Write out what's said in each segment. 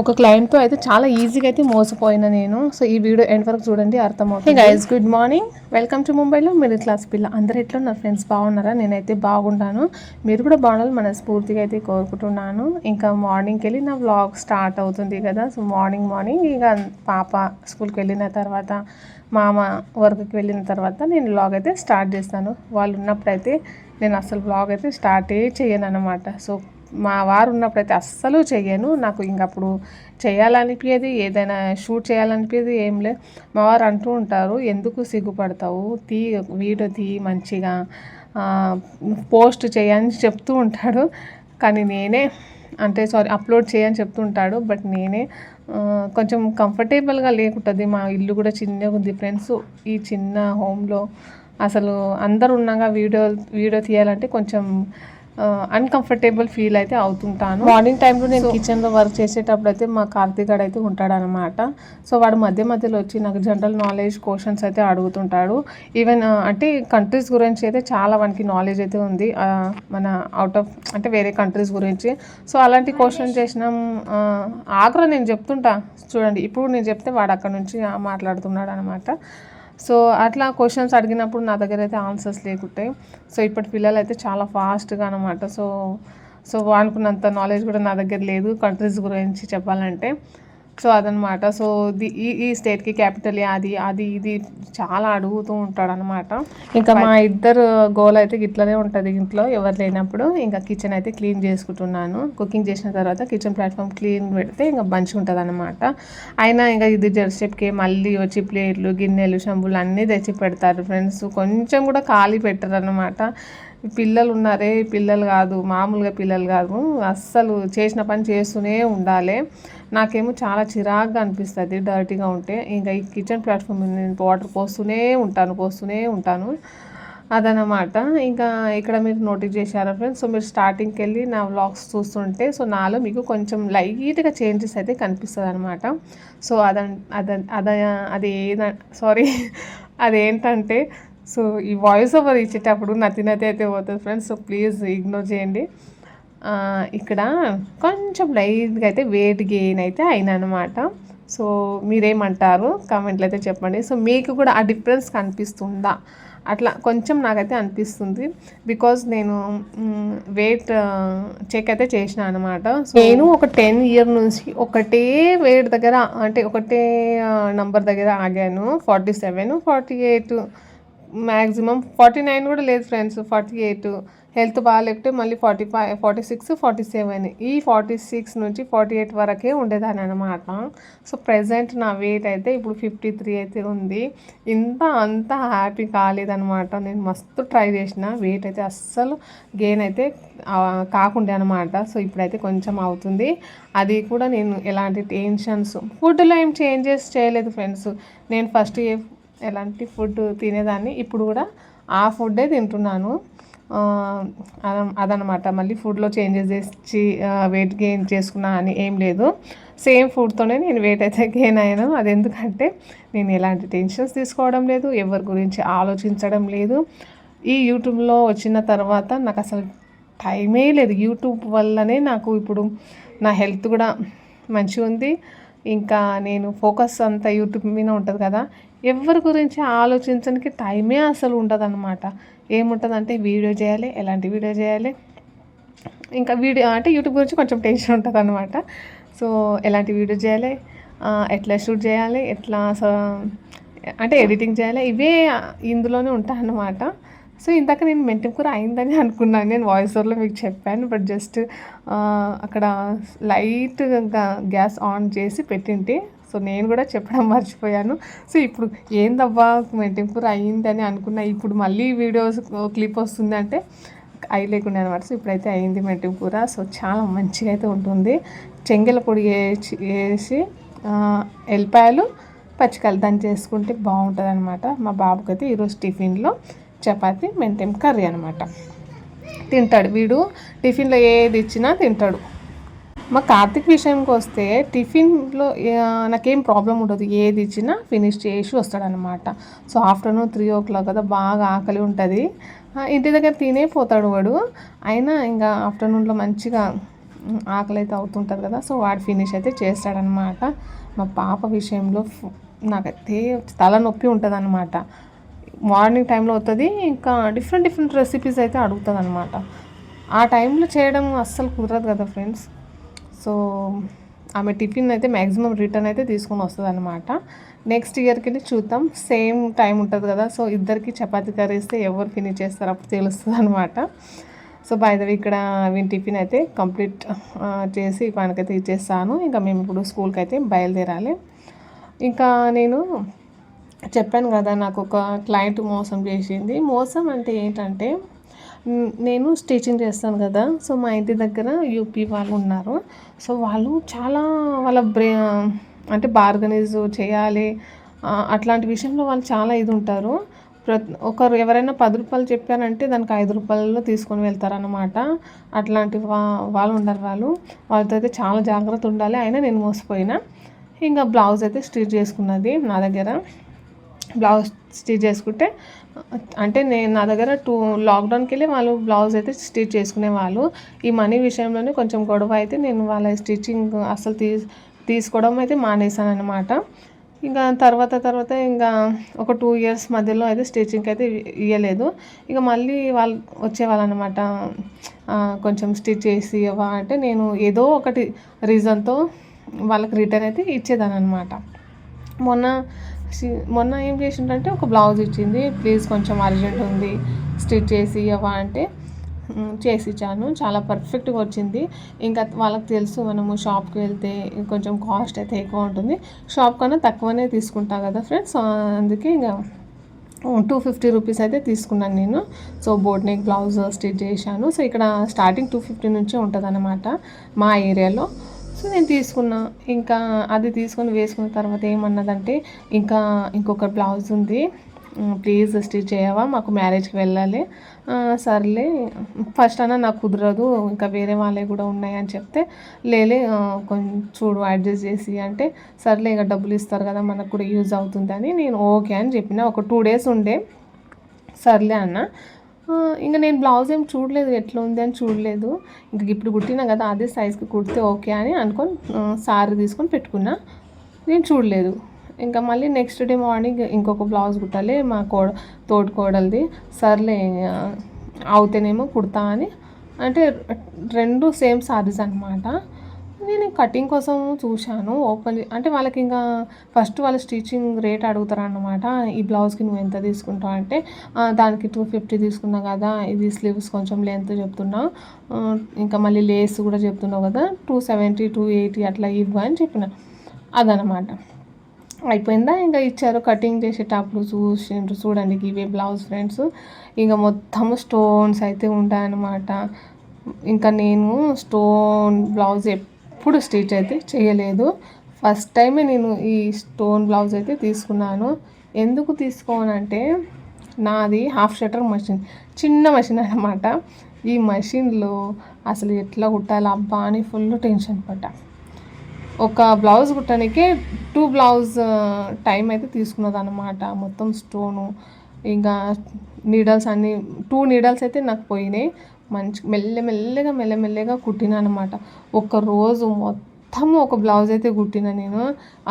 ఒక క్లయింట్తో అయితే చాలా ఈజీగా అయితే మోసపోయినా నేను. సో ఈ వీడియో ఎండ్ వరకు చూడండి, అర్థమవుతుంది. Guys, good morning, welcome to ముంబైలో మిడిల్ క్లాస్ పిల్ల. అందరు ఎట్లా నా ఫ్రెండ్స్ బాగున్నారా? నేనైతే బాగున్నాను, మీరు కూడా బాగుండాలి మనస్ఫూర్తిగా అయితే కోరుకుంటున్నాను. ఇంకా మార్నింగ్కి వెళ్ళి నా వ్లాగ్ స్టార్ట్ అవుతుంది కదా. సో మార్నింగ్ ఇక పాప స్కూల్కి వెళ్ళిన తర్వాత, మామ వర్క్కి వెళ్ళిన తర్వాత నేను వ్లాగ్ అయితే స్టార్ట్ చేస్తాను. వాళ్ళు ఉన్నప్పుడైతే నేను అసలు వ్లాగ్ అయితే స్టార్టే చేయను అనమాట. సో మా వారు ఉన్నప్పుడైతే అస్సలు చెయ్యను. నాకు ఇంకప్పుడు చేయాలనిపించేది, ఏదైనా షూట్ చేయాలనిపించేది ఏం లేదు. మా వారు అంటూ ఉంటారు, ఎందుకు సిగ్గుపడతావు, వీడియో మంచిగా పోస్ట్ చేయని చెప్తూ ఉంటాడు. కానీ నేనే అప్లోడ్ చేయని చెప్తుంటాడు. బట్ నేనే కొంచెం కంఫర్టబుల్గా లేకుంటుంది. మా ఇల్లు కూడా చిన్నగా ఉంది ఫ్రెండ్స్. ఈ చిన్న హోమ్లో అసలు అందరు ఉన్నాగా వీడియో తీయాలంటే కొంచెం అన్కంఫర్టబుల్ ఫీల్ అయితే అవుతుంటాను. మార్నింగ్ టైంలో నేను కిచెన్లో వర్క్ చేసేటప్పుడు అయితే మా కార్తీక్ గారు అయితే ఉంటాడనమాట. సో వాడు మధ్యలో వచ్చి నాకు జనరల్ నాలెడ్జ్ క్వశ్చన్స్ అయితే అడుగుతుంటాడు. ఈవెన్ అంటే కంట్రీస్ గురించి అయితే చాలా మనకి నాలెడ్జ్ అయితే ఉంది, మన అవుట్ ఆఫ్ అంటే వేరే కంట్రీస్ గురించి. సో అలాంటి క్వశ్చన్ చేసినాం. ఆగ్రా నేను చెప్తుంటా చూడండి, ఇప్పుడు నేను చెప్తే వాడు అక్కడ నుంచి మాట్లాడుతున్నాడు అనమాట. సో అట్లా క్వశ్చన్స్ అడిగినప్పుడు నా దగ్గర అయితే ఆన్సర్స్ లేకుంటాయి. సో ఇప్పటి పిల్లలు అయితే చాలా ఫాస్ట్గా అనమాట. సో అనుకున్నంత నాలెడ్జ్ కూడా నా దగ్గర లేదు కంట్రీస్ గురించి చెప్పాలంటే. సో అదనమాట. సో ఈ స్టేట్కి క్యాపిటల్ అది ఇది చాలా అడుగుతూ ఉంటాడు అనమాట. ఇంకా మా ఇద్దరు గోల్ అయితే ఇట్లనే ఉంటుంది ఇంట్లో ఎవరు లేనప్పుడు. ఇంకా కిచెన్ అయితే క్లీన్ చేసుకుంటున్నాను. కుకింగ్ చేసిన తర్వాత కిచెన్ ప్లాట్ఫామ్ క్లీన్ పెడితే ఇంకా మంచిగా ఉంటుంది అనమాట. అయినా ఇంకా ఇది జెర్సెప్కి మళ్ళీ వచ్చి ప్లేట్లు, గిన్నెలు, శంబులు అన్నీ తెచ్చి పెడతారు ఫ్రెండ్స్. కొంచెం కూడా ఖాళీ పెట్టరు అనమాట. పిల్లలు ఉన్నారే, పిల్లలు కాదు, మామూలుగా పిల్లలు కాదు, అస్సలు చేసిన పని చేస్తూనే ఉండాలి. నాకేమో చాలా చిరాగ్గా అనిపిస్తుంది డర్టీగా ఉంటే. ఇంకా ఈ కిచెన్ ప్లాట్ఫామ్ నేను వాటర్ పోస్తూనే ఉంటాను అదనమాట. ఇంకా ఇక్కడ మీరు నోటీస్ చేశారా ఫ్రెండ్స్? సో మీరు స్టార్టింగ్కి వెళ్ళి నా వ్లాగ్స్ చూస్తుంటే సో నాలో మీకు కొంచెం లైట్గా చేంజెస్ అయితే కనిపిస్తుంది అనమాట. సో అదేంటంటే సో ఈ వాయిస్ ఓవర్ ఇచ్చేటప్పుడు నతి అయితే పోతుంది ఫ్రెండ్స్. సో ప్లీజ్ ఇగ్నోర్ చేయండి. ఇక్కడ కొంచెం లైట్గా అయితే వెయిట్ గెయిన్ అయితే అయినా అనమాట. సో మీరేమంటారు కామెంట్లు అయితే చెప్పండి. సో మీకు కూడా ఆ డిఫరెన్స్ కనిపిస్తుందా? అట్లా కొంచెం నాకైతే అనిపిస్తుంది. బికాజ్ నేను వెయిట్ చెక్ అయితే చేసిన అనమాట. సో నేను ఒక 10 years నుంచి ఒకటే వెయిట్ దగ్గర అంటే ఒకటే నంబర్ దగ్గర ఆగాను. 47, 48, మ్యాక్సిమం 49 కూడా లేదు ఫ్రెండ్స్, 48. హెల్త్ బాగాలేకపోతే మళ్ళీ 45, 46, 47, ఈ 46 నుంచి 48 వరకే ఉండేదాన్ని అనమాట. సో ప్రజెంట్ నా వెయిట్ అయితే ఇప్పుడు 53 అయితే ఉంది. అంత హ్యాపీ కాలేదనమాట. నేను మస్తు ట్రై చేసిన, వెయిట్ అయితే అస్సలు గెయిన్ అయితే కాకుండే అనమాట. సో ఇప్పుడైతే కొంచెం అవుతుంది. అది కూడా నేను ఎలాంటి టెన్షన్స్, ఫుడ్లో ఏం చేంజెస్ చేయలేదు ఫ్రెండ్స్. నేను ఫస్ట్ ఎలాంటి ఫుడ్ తినేదాన్ని, ఇప్పుడు కూడా ఆ ఫుడ్డే తింటున్నాను అదనమాట. మళ్ళీ ఫుడ్లో చేంజెస్ చేసి వెయిట్ గెయిన్ చేసుకున్నా అని ఏం లేదు. సేమ్ ఫుడ్తోనే నేను వెయిట్ అయితే గెయిన్ అయ్యాను. అది ఎందుకంటే నేను ఎలాంటి టెన్షన్స్ తీసుకోవడం లేదు, ఎవరి గురించి ఆలోచించడం లేదు. ఈ యూట్యూబ్లో వచ్చిన తర్వాత నాకు అసలు టైమే లేదు. యూట్యూబ్ వల్లనే నాకు ఇప్పుడు నా హెల్త్ కూడా మంచిగా ఉంది. ఇంకా నేను ఫోకస్ అంతా యూట్యూబ్ మీద ఉంటుంది కదా, ఎవరి గురించి ఆలోచించడానికి టైమే అసలు ఉండదు అనమాట. ఏముంటుందంటే వీడియో చేయాలి, ఎలాంటి వీడియో చేయాలి, ఇంకా వీడియో అంటే యూట్యూబ్ గురించి కొంచెం టెన్షన్ ఉంటుంది అనమాట. సో ఎలాంటి వీడియో చేయాలి, ఎట్లా షూట్ చేయాలి, ఎట్లా అంటే ఎడిటింగ్ చేయాలి, ఇవే ఇందులోనే ఉంటాయన్నమాట. సో ఇందాక నేను మెంటెం కూర అయిందని అనుకున్నాను, నేను వాయిస్ ఓవర్లో మీకు చెప్పాను. బట్ జస్ట్ అక్కడ లైట్గా గ్యాస్ ఆన్ చేసి పెట్టింటే సో నేను కూడా చెప్పడం మర్చిపోయాను. సో ఇప్పుడు ఏందబ్బా మెంటెం కూర అయ్యిందని అనుకున్నా, ఇప్పుడు మళ్ళీ వీడియోస్ క్లిప్ వస్తుంది అంటే అయి లేకుండా అనమాట. సో ఇప్పుడైతే అయింది మెంటెం కూర. సో చాలా మంచిగా అయితే ఉంటుంది. చెంగెల పొడి వేసి ఎల్లిపాయలు, పచ్చికాయలు దాన్ని చేసుకుంటే బాగుంటుంది అనమాట. మా బాబుకి అయితే ఈరోజు టిఫిన్లో చపాతి మెంటెం కర్రీ అనమాట. తింటాడు వీడు, టిఫిన్లో ఏది ఇచ్చినా తింటాడు. మా కార్తీక్ విషయంకి వస్తే టిఫిన్లో నాకేం ప్రాబ్లం ఉండదు, ఏది ఇచ్చినా ఫినిష్ చేసి వస్తాడనమాట. సో ఆఫ్టర్నూన్ 3 o'clock కదా, బాగా ఆకలి ఉంటుంది. ఇంటి దగ్గర తినే పోతాడు వాడు. అయినా ఇంకా ఆఫ్టర్నూన్లో మంచిగా ఆకలి అయితే అవుతుంటుంది కదా, సో వాడు ఫినిష్ అయితే చేస్తాడనమాట. మా పాప విషయంలో నాకైతే తలనొప్పి ఉంటుంది అనమాట. మార్నింగ్ టైంలో అవుతుంది, ఇంకా డిఫరెంట్ రెసిపీస్ అయితే అడుగుతుంది అనమాట. ఆ టైంలో చేయడం అస్సలు కుదరదు కదా ఫ్రెండ్స్. సో ఆమె టిఫిన్ అయితే మ్యాక్సిమం రిటర్న్ అయితే తీసుకొని వస్తుంది అనమాట. నెక్స్ట్ ఇయర్కి వెళ్ళి చూద్దాం, సేమ్ టైం ఉంటుంది కదా, సో ఇద్దరికి చపాతీ కర్రీ ఇస్తే ఎవరు ఫినిష్ చేస్తారు అప్పుడు తెలుస్తుంది అనమాట. సో బై ద వే ఇక్కడ వీని టిఫిన్ అయితే కంప్లీట్ చేసి వానికైతే ఇచ్చేస్తాను. ఇంకా మేము ఇప్పుడు స్కూల్కి అయితే బయలుదేరాలి. ఇంకా నేను చెప్పాను కదా, నాకు ఒక క్లయింట్ మోసం చేసింది. మోసం అంటే ఏంటంటే, నేను స్టిచ్చింగ్ చేస్తాను కదా, సో మా ఇంటి దగ్గర యూపీ వాళ్ళు ఉన్నారు. సో వాళ్ళు చాలా వాళ్ళ అంటే బార్గనైజ్ చేయాలి అట్లాంటి విషయంలో వాళ్ళు చాలా ఇది ఉంటారు. ఒకరు ఎవరైనా 10 రూపాయలు చెప్పారంటే దానికి 5 రూపాయలలో తీసుకొని వెళ్తారనమాట. అట్లాంటి వాళ్ళు ఉండరు. వాళ్ళతో అయితే చాలా జాగ్రత్త ఉండాలి. అయినా నేను మోసపోయినా. ఇంకా బ్లౌజ్ అయితే స్టిచ్ చేసుకున్నది నా దగ్గర. బ్లౌజ్ స్టిచ్ చేసుకుంటే అంటే నా దగ్గర లాక్డౌన్కి వెళ్ళి వాళ్ళు బ్లౌజ్ అయితే స్టిచ్ చేసుకునేవాళ్ళు. ఈ మనీ విషయంలోనే కొంచెం గొడవ అయితే నేను వాళ్ళ స్టిచ్చింగ్ అసలు తీసుకోవడం అయితే మానేశాను అనమాట. ఇంకా తర్వాత ఇంకా ఒక 2 ఇయర్స్ మధ్యలో అయితే స్టిచ్చింగ్కి అయితే ఇవ్వలేదు. ఇక మళ్ళీ వాళ్ళు వచ్చేవాళ్ళు అనమాట, కొంచెం స్టిచ్ చేసి ఇవ్వ అంటే నేను ఏదో ఒకటి రీజన్తో వాళ్ళకి రిటర్న్ అయితే ఇచ్చేదాన్ని అనమాట. మొన్న ఏం చేసిందంటే ఒక బ్లౌజ్ ఇచ్చింది, ప్లీజ్ కొంచెం అర్జెంట్ ఉంది స్టిచ్ చేసి ఇవ్వ అంటే చేసి ఇచ్చాను. చాలా పర్ఫెక్ట్గా వచ్చింది. ఇంకా వాళ్ళకి తెలుసు మనము షాప్కి వెళ్తే కొంచెం కాస్ట్ అయితే ఎక్కువ ఉంటుంది, షాప్ కన్నా తక్కువనే తీసుకుంటా కదా ఫ్రెండ్స్. అందుకే ఇంకా 250 రూపీస్ అయితే తీసుకున్నాను నేను. So boat neck blouse stitch చేశాను. సో ఇక్కడ స్టార్టింగ్ 250 నుంచే ఉంటుంది అన్నమాట మా ఏరియాలో. సో నేను తీసుకున్నా. ఇంకా అది తీసుకొని వేసుకున్న తర్వాత ఏమన్నదంటే, ఇంకొక బ్లౌజ్ ఉంది, ప్లీజ్ స్టిచ్ చేయవా, మాకు మ్యారేజ్కి వెళ్ళాలి. సర్లే, ఫస్ట్ అన్నా నాకు కుదరదు, ఇంకా వేరే వాళ్ళే కూడా ఉన్నాయి అని చెప్తే, లేలే కొంచెం చూడు అడ్జస్ట్ చేసి అంటే, సర్లే ఇక డబ్బులు ఇస్తారు కదా మనకు కూడా యూజ్ అవుతుంది అని నేను ఓకే అని చెప్పిన. ఒక 2 డేస్ ఉండే, సర్లే అన్న. ఇంకా నేను బ్లౌజ్ ఏం చూడలేదు, ఎట్లా ఉంది అని చూడలేదు. ఇంక ఇప్పుడు కుట్టినా కదా అదే సైజ్కి కుడితే ఓకే అని అనుకొని సారీ తీసుకొని పెట్టుకున్నా, నేను చూడలేదు. ఇంకా మళ్ళీ నెక్స్ట్ డే మార్నింగ్ ఇంకొక బ్లౌజ్ కుట్టాలి మా తోటి కోడలిది. సర్లే అవుతేనేమో కుడతా అని అంటే 2 సేమ్ సారీస్ అనమాట. నేను కటింగ్ కోసం చూశాను, ఓపెన్ అంటే వాళ్ళకి ఇంకా ఫస్ట్ వాళ్ళ స్టిచ్చింగ్ రేట్ అడుగుతారు అన్నమాట. ఈ బ్లౌజ్కి నువ్వు ఎంత తీసుకుంటావు అంటే, దానికి 250 తీసుకున్నావు కదా, ఇది స్లీవ్స్ కొంచెం లెంత్ చెప్తున్నావు, ఇంకా మళ్ళీ లేస్ కూడా చెప్తున్నావు కదా, 270 280 అట్లా ఇవ్వు అని చెప్పిన. అదనమాట. అయిపోయిందా, ఇంకా ఇచ్చారు. కటింగ్ చేసేటప్పుడు చూడండి ఇవే బ్లౌజ్ ఫ్రెండ్స్, ఇంకా మొత్తం స్టోన్స్ అయితే ఉంటాయన్నమాట. ఇంకా నేను స్టోన్ బ్లౌజ్ ఎప్పుడు స్టిచ్ అయితే చేయలేదు, ఫస్ట్ టైమే నేను ఈ స్టోన్ బ్లౌజ్ అయితే తీసుకున్నాను. ఎందుకు తీసుకోనంటే, నాది హాఫ్ షట్టర్ మెషిన్, చిన్న మెషిన్ అనమాట. ఈ మెషిన్లో అసలు ఎట్లా కుట్టాలి అబ్బా అని ఫుల్ టెన్షన్ పడ్డా. ఒక బ్లౌజ్ కుట్టడానికి 2 బ్లౌజ్ టైం అయితే తీసుకున్నది అనమాట. మొత్తం స్టోను, ఇంకా నీడల్స్ అన్నీ 2 నీడల్స్ అయితే నాకు పోయినాయి. మెల్లమెల్లగా కుట్టినా అనమాట. రోజు మొత్తము ఒక బ్లౌజ్ అయితే కుట్టిన నేను.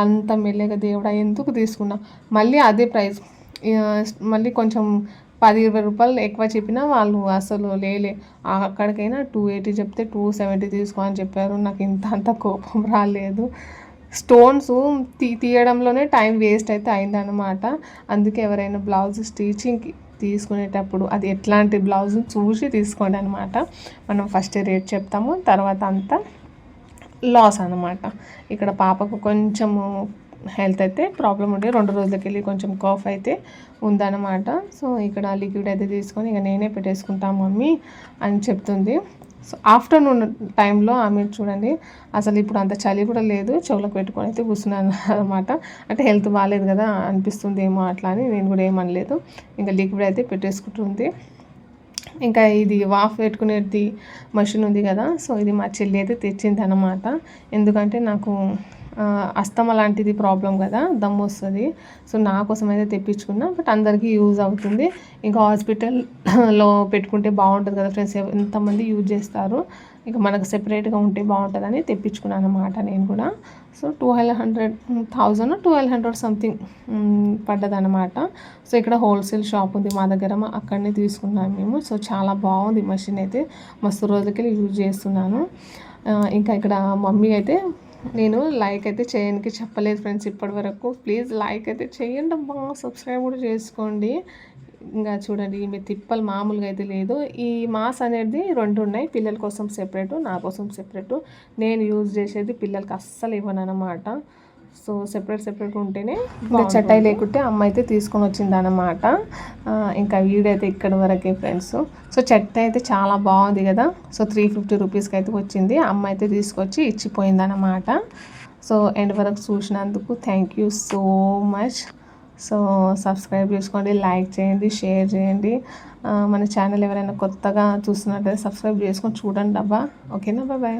అంత మెల్లగా దేవుడా ఎందుకు తీసుకున్నా. మళ్ళీ అదే ప్రైస్, మళ్ళీ కొంచెం 10-20 రూపాయలు ఎక్కువ చెప్పినా వాళ్ళు అసలు లేలే, అక్కడికైనా 280 చెప్తే 270 తీసుకో అని చెప్పారు. నాకు అంత కోపం రాలేదు. స్టోన్స్ తీయడంలోనే టైం వేస్ట్ అయితే అయిందనమాట. అందుకే ఎవరైనా బ్లౌజ్ స్టిచ్చింగ్కి తీసుకునేటప్పుడు అది ఎట్లాంటి బ్లౌజ్ చూసి తీసుకోండి అనమాట. మనం ఫస్ట్ రేట్ చెప్తాము, తర్వాత అంతా లాస్ అనమాట. ఇక్కడ పాపకు కొంచెము హెల్త్ అయితే ప్రాబ్లం ఉండే 2 రోజులకి వెళ్ళి కొంచెం కాఫ్ అయితే ఉందన్నమాట. సో ఇక్కడ లిక్విడ్ అయితే తీసుకొని ఇక నేనే పెట్టేసుకుంటాను మమ్మీ అని చెప్తుంది. సో ఆఫ్టర్నూన్ టైంలో ఆమె చూడండి, అసలు ఇప్పుడు అంత చలి కూడా లేదు, చెవులకు పెట్టుకొని అయితే కూర్చున్నాను అనమాట. అంటే హెల్త్ బాగాలేదు కదా అనిపిస్తుంది ఏమో అట్లా అని నేను కూడా ఏమనలేదు. ఇంకా లిక్విడ్ అయితే పెట్టేసుకుంటుంది. ఇంకా ఇది వాఫ్ పెట్టుకునేది మషిన్ ఉంది కదా, సో ఇది మా చెల్లి అయితే తెచ్చింది అనమాట. ఎందుకంటే నాకు అస్తమా లాంటిది ప్రాబ్లం కదా, దమ్ము వస్తుంది. సో నా కోసం అయితే తెప్పించుకున్నా, బట్ అందరికీ యూజ్ అవుతుంది. ఇంకా హాస్పిటల్లో పెట్టుకుంటే బాగుంటుంది కదా ఫ్రెండ్స్, ఎంతమంది యూజ్ చేస్తారు. ఇక మనకు సెపరేట్గా ఉంటే బాగుంటుందని తెప్పించుకున్నాను అనమాట నేను కూడా. సో 1200 సంథింగ్ పడ్డదనమాట. సో ఇక్కడ హోల్సేల్ షాప్ ఉంది మా దగ్గర, అక్కడనే తీసుకున్నాము మేము. సో చాలా బాగుంది మెషిన్ అయితే, మస్తు రోజులకి యూజ్ చేస్తున్నాను. ఇంకా ఇక్కడ మమ్మీ అయితే, నేను లైక్ అయితే చేయడానికి చెప్పలేదు ఫ్రెండ్స్ ఇప్పటి వరకు. ప్లీజ్ లైక్ అయితే చేయండి అమ్మా, సబ్స్క్రైబ్ కూడా చేసుకోండి. ఇంకా చూడండి ఈమె తిప్పలు మామూలుగా అయితే లేదు. ఈ మాస్ అనేది 2 ఉన్నాయి, పిల్లల కోసం సెపరేటు, నా కోసం సెపరేటు. నేను యూజ్ చేసేది పిల్లలకి అస్సలు ఇవ్వను అనమాట. సో సెపరేట్గా ఉంటేనే చట్టాయి లేకుంటే అమ్మ అయితే తీసుకొని వచ్చింది అనమాట. ఇంకా వీడియో అయితే ఇక్కడ వరకే ఫ్రెండ్స్. సో చట్నీ అయితే చాలా బాగుంది కదా. సో 350 రూపీస్కి అయితే వచ్చింది, అమ్మ అయితే తీసుకొచ్చి ఇచ్చిపోయింది అనమాట. సో ఎండ్ వరకు చూసినందుకు thank you so much. So subscribe చేసుకోండి, లైక్ చేయండి, షేర్ చేయండి. మన ఛానల్ ఎవరైనా కొత్తగా చూస్తున్నట్లయితే సబ్స్క్రైబ్ చేసుకొని చూడండి అబ్బా. ఓకేనా, బాయ్.